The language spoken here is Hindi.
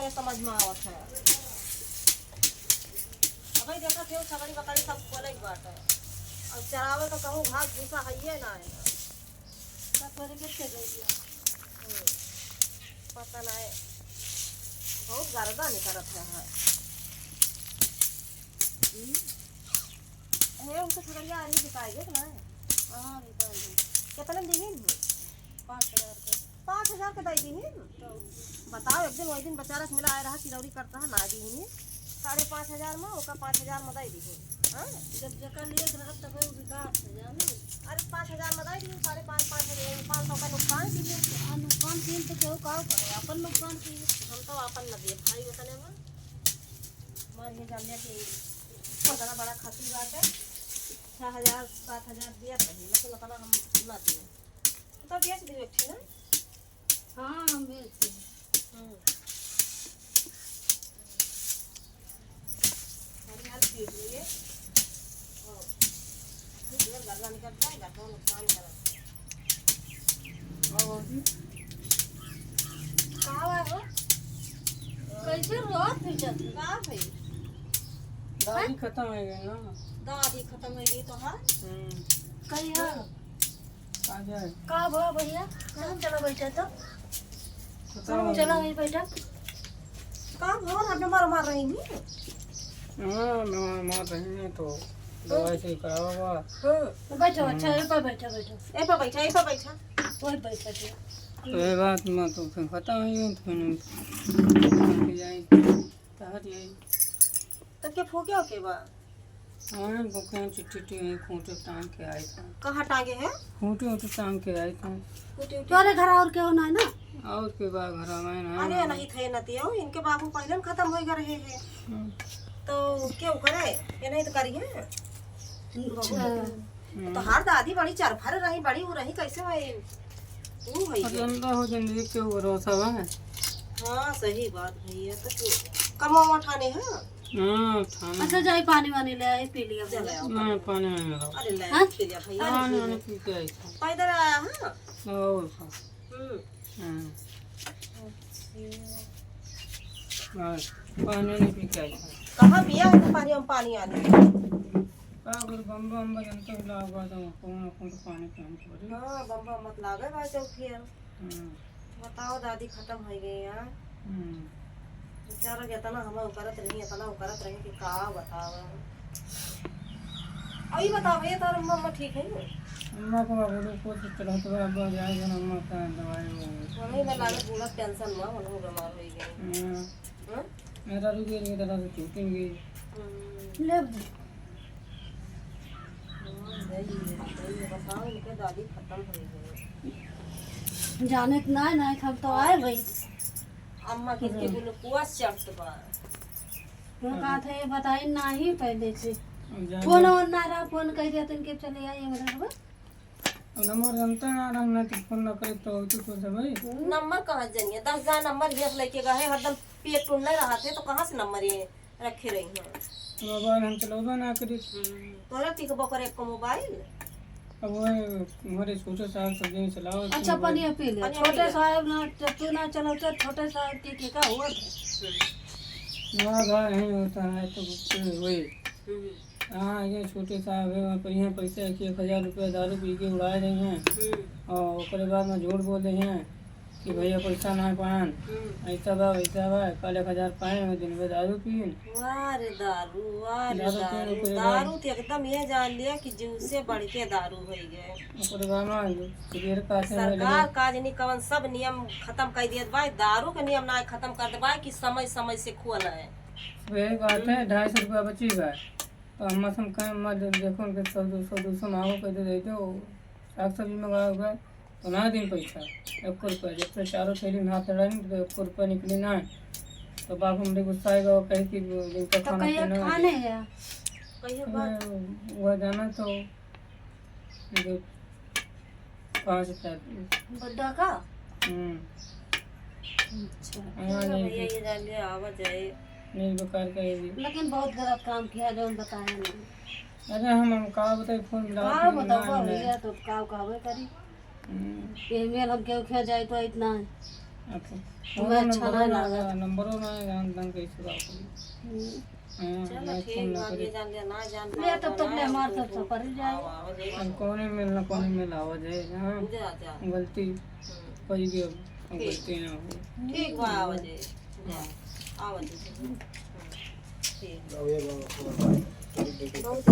नहीं समझ में आवत है। अभी देखा थे सगड़ी बकरी सब खोले की बात है। अब चरावे तो कहूँ घास भूसा है ना है पता नहीं बहुत गर्दा नहीं करत है। उनसे छगड़िया आ रही दिखाएगी ना। हाँ दिखाएगी। कितने दी 5,000 के 5,000 के दे दी तो बताओ। एक दिन वही दिन बेचारा मिला आ रहा चिरौरी करता है ना दी 5,500 में उसका 5,000 में दे दी। हाँ जब जगह लिए ग्राहक तब विकास अरे 5,000 में दे दी 5,500 का नुकसान कीजिए। नुकसान की तो क्यों कहो अपन नुकसान की हम तो अपन न दिए भाई उतने में मार ये जान लिया कि उतना बड़ा खसी बात है। 6,000 7,000 दिया सही लेकिन उतना हम ना दिए तो बेच दी एक ना। हाँ हम बेच दी। पीट लिए और गर्दा निकलता है तो नुकसान करा वो कैसे रोज फिर का भाई दादी खत्म हो गई ना। दादी खत्म हो गई तो हाँ कहीं है का भो भैया हम चलो बैठा तो चलो वही बैठा का भो आपने मार रही है। हाँ मार रही है तो दवाई से करावा। बैठो अच्छा ए पर बैठो ए पर बैठा वही बैठा तो ये बात में तो फिर खत्म हो गई तो फिर जाए तहत यही तो क्या फूके के बा। हाँ बुके चिट्टी खूंटे टांग के आए थे। कहाँ टांगे हैं खूंटे टांग के आए थे। तुम्हारे घर और क्यों ना है ना और के बाद घर में ना अरे नहीं थे नती इनके बाबू पहले खत्म हो गए रहे हैं तो क्यों करे ये नहीं तो करिए। तो हर दादी बड़ी चरफर रही बड़ी वो रही कैसे भाई हो जिंदगी के भरोसा है। हाँ सही बात भैया तो कमा ठाने हैं। हाँ ठाने अच्छा जाए पानी वानी ले आए पी लिया नहीं पानी नहीं मिला। अरे ले पी लिया भैया पानी पी के आई था पैदल आया है और पानी नहीं पी के आई था। कहाँ पिया है तो पानी आने अगर बम्बा बम्बा जनता लागा तो कौन कौन पानी पीने पड़े। हाँ बम्बा मत लागे भाई तो फिर बताओ दादी खत्म हो गई यार बेचारा जितना हम करत रही कि का बताओ अभी बताओ भैया तार मम्मा ठीक है अम्मा को बोलो कुछ चला तो अब जाएगा ना अम्मा का दवाई वही में लागे पूरा टेंशन हुआ उन्होंने बीमार हो गई। मेरा रुके रही तरह से छूटेंगे ले बताओ इनके दादी खत्म हो गई जाने ना हम तो आए भाई अम्मा किसके बोलो कुआस चढ़त बा वो कहा थे बताई ना ही पहले से फोन और ना रहा फोन कह दिया तो इनके चले आइए मतलब नंबर जानता ना रहा ना तो फोन ना करे तो भाई नंबर कहाँ जानिए 10,000 नंबर ये लेके गए हरदम पेट टूट नहीं रहा थे तो कहाँ से नंबर ये रखे रही हैं मोबाइल हम चलाओ ना करी तोरा टिकबो करे को मोबाइल अब वो हमारे छोटे साहब सब्जी चलाओ। अच्छा पानी पी ले छोटे साहब ना तू ना चलो तो छोटे साहब के का हुआ ना घर नहीं होता है तो वही हाँ ये छोटे साहब है वहाँ पर यहाँ पैसे 1,000 रुपया दारू पी के उड़ा रहे हैं और उसके बाद में झूठ बोल रहे हैं कि भैया पैसा ना पान ऐसा बा वैसा बा कल 1,000 पाए दिन में दारू पिए। वाह रे दारू दारू तो एकदम ये जान लिया कि जीव से बढ़ के दारू हो गए। सरकार काज नहीं कवन सब नियम खत्म कर दिया भाई दारू के नियम ना खत्म कर दे भाई कि समय समय से खोना है। वही बात है 250 रुपया बची गए तो हम देखो 100-200 मांगो कर दे दो साग सब्जी मंगा गए तो ना दिन पैसा 1 रुपया जब से चारों थैली में हाथ लड़ा तो 1 रुपया निकले ना तो बाप हमने गुस्सा आएगा वो कहे कि दिन का खाना पीना वह जाना तो 5 बड्डा का नहीं बेकार का लेकिन बहुत गलत काम किया जो बताया नहीं। अरे हम का बताए फोन मिला बताओ भैया तो का कहबे करी ये मेल हम क्यों खा जाए तो इतना तुम्हें अच्छा नहीं लगा नंबरों ना जान तंग कैसे बात चलो ठीक आगे जान लिया ना जान ले तब तक ले हमार सब सफर ही जाए हम कौन मिलना कौन मिला हो जाए हाँ जा जा गलती पड़ी गई अब गलती ना हो ठीक बा आवाजे आवाजे ठीक बहुत